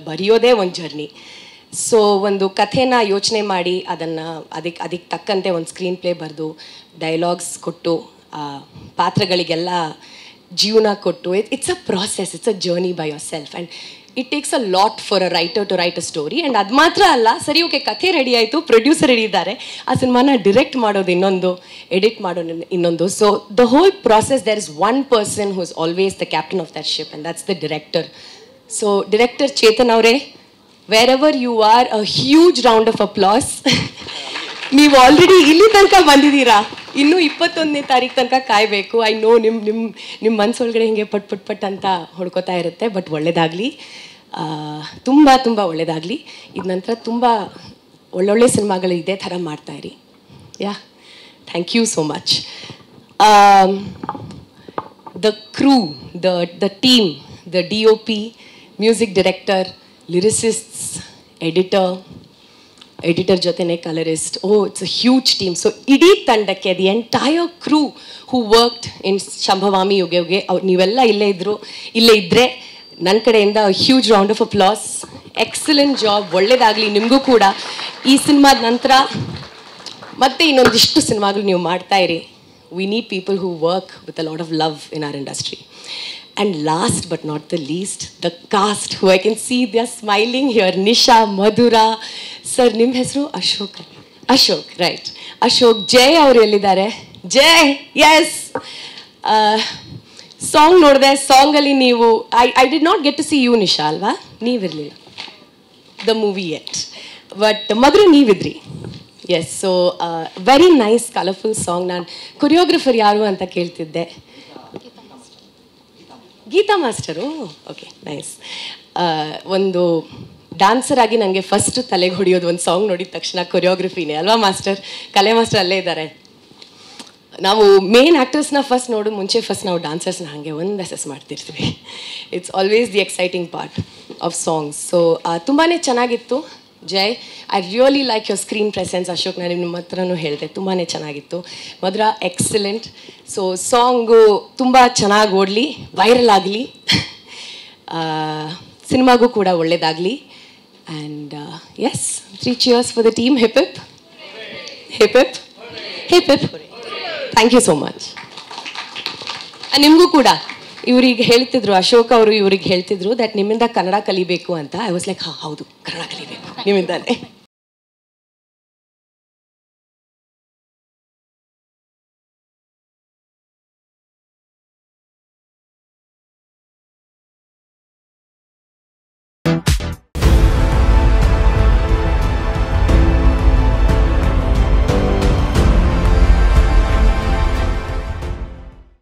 ಬರೆಯೋದೇ ಒಂದು journey. So ಒಂದು ಕಥೆನ ಯೋಚನೆ ಮಾಡಿ ಅದಕ್ಕೆ ತಕ್ಕಂತೆ ಒಂದು ಸ್ಕ್ರೀನ್ ಪ್ಲೇ ಬರೆದು ಡೈಲಾಗ್ಸ್ ಕೊಟ್ಟು ಪಾತ್ರಗಳಿಗೆಲ್ಲ ಜೀವನ ಕೊಟ್ಟು it's a process, it's a journey by yourself and it takes a lot for a writer to write a story. And ಅದು ಮಾತ್ರ ಅಲ್ಲ, ಸರಿ ಓಕೆ ಕಥೆ ರೆಡಿ ಆಯಿತು, ಪ್ರೊಡ್ಯೂಸರ್ ರೆಡಿ ಇದ್ದಾರೆ, ಆ ಸಿನಿಮಾನ ಡಿರೆಕ್ಟ್ ಮಾಡೋದು ಇನ್ನೊಂದು, ಎಡಿಟ್ ಮಾಡೋದು ಇನ್ನೊಂದು. So the whole process there is one person who is always the captain of that ship and that's the director. So director Chetan ಅವರೇ, where you are, a huge round of applause. ನೀವು already ಇಲ್ಲಿ ತನಕ ಬಂದಿದ್ದೀರಾ, ಇನ್ನೂ 21ನೇ ತಾರೀಕು ತನಕ ಕಾಯಬೇಕು. I know ನಿಮ್ಮ ಮನಸ್ಸೊಳಗಡೆ ಹಿಂಗೆ ಪಟ್ ಅಂತ ಹೊಡ್ಕೋತಾ ಇರುತ್ತೆ. ಬಟ್ ಒಳ್ಳೆಯದಾಗಲಿ, ತುಂಬ ತುಂಬ ಒಳ್ಳೆಯದಾಗಲಿ. ಇದ ನಂತರ ತುಂಬ ಒಳ್ಳೊಳ್ಳೆ ಸಿನಿಮಾಗಳು ಇದೇ ಥರ ಮಾಡ್ತಾಯಿರಿ. Yeah, thank you so much. The crew, the team, the DOP, music director, lyricists, editor ಜೊತೆನೆ colourist, it's a huge team. So ಇಡೀ ತಂಡಕ್ಕೆ, the entire crew who worked in Shambhavami Yuge ನೀವೆಲ್ಲ ಇಲ್ಲೇ ಇದ್ದರೆ ನನ್ನ ಕಡೆಯಿಂದ huge round of applause. Excellent job, ಒಳ್ಳೇದಾಗಲಿ ನಿಮಗೂ ಕೂಡ. ಈ ಸಿನಿಮಾದ ನಂತರ ಮತ್ತೆ ಇನ್ನೊಂದಿಷ್ಟು ಸಿನಿಮಾಗಳು ನೀವು ಮಾಡ್ತಾಯಿರಿ. We need people who work with a lot of love in our industry. And last but not the least, the cast who I can see they are smiling here. Nisha, Madhura, sir, nim hesru Ashok, right? Ashok, Jay avaru ellidare? Jay, yes. Song nodide, song alli neevu, I did not get to see you Nisha alva, neevu irlilla the movie yet, but Madhura neevidri. Yes, so very nice colorful song. Nan choreographer yaru anta keltidde. Geetha master, okay, nice. ಒಂದು dancer ಆಗಿ ನನಗೆ first ತಲೆಗೆ ಹೊಡೆಯೋದು ಒಂದು song ನೋಡಿದ ತಕ್ಷಣ ಕೊರಿಯೋಗ್ರಫಿನೇ ಅಲ್ವಾ master? ಕಲೆ ಮಾಸ್ಟರ್ ಅಲ್ಲೇ ಇದ್ದಾರೆ. ನಾವು ಮೇನ್ ಆ್ಯಕ್ಟರ್ಸ್ನ ಫಸ್ಟ್ ನೋಡೋ ಮುಂಚೆ ನಾವು ಡಾನ್ಸರ್ಸ್ನ ಹಾಗೆ ಒಂದು ಅಸೆಸ್ ಮಾಡ್ತಿರ್ತೀವಿ. It's always the exciting part of songs. So ತುಂಬಾ ಚೆನ್ನಾಗಿತ್ತು Jai. I really like your screen presence. Ashok, ನಾನು ನಿಮ್ಮ ಹತ್ರನೂ ಹೇಳಿದೆ, ತುಂಬಾ ಚೆನ್ನಾಗಿತ್ತು. ಮಧುರಾ, ಎಕ್ಸಲೆಂಟ್. ಸೊ ಸಾಂಗು ತುಂಬ ಚೆನ್ನಾಗಿ ಓಡಲಿ, ವೈರಲ್ ಆಗಲಿ, ಸಿನಿಮಾಗೂ ಕೂಡ ಒಳ್ಳೆಯದಾಗಲಿ. And yes, 3 cheers for the team. Hip hip hip hip hip hip. Thank you so much. ನಿಮಗೂ ಕೂಡ ಇವ್ರಿಗೆ ಹೇಳ್ತಿದ್ರು, ಅಶೋಕ್ ಅವರು ಇವ್ರಿಗೆ ಹೇಳ್ತಿದ್ರು ದಟ್ ನಿಮ್ಮಿಂದ ಕನ್ನಡ ಕಲಿಬೇಕು ಅಂತ. ಐ ವಾಸ್ ಲೈಕ್, ಹೌದು, ಕನ್ನಡ ಕಲಿಬೇಕು ನಿಮ್ಮಿಂದಾನೆ.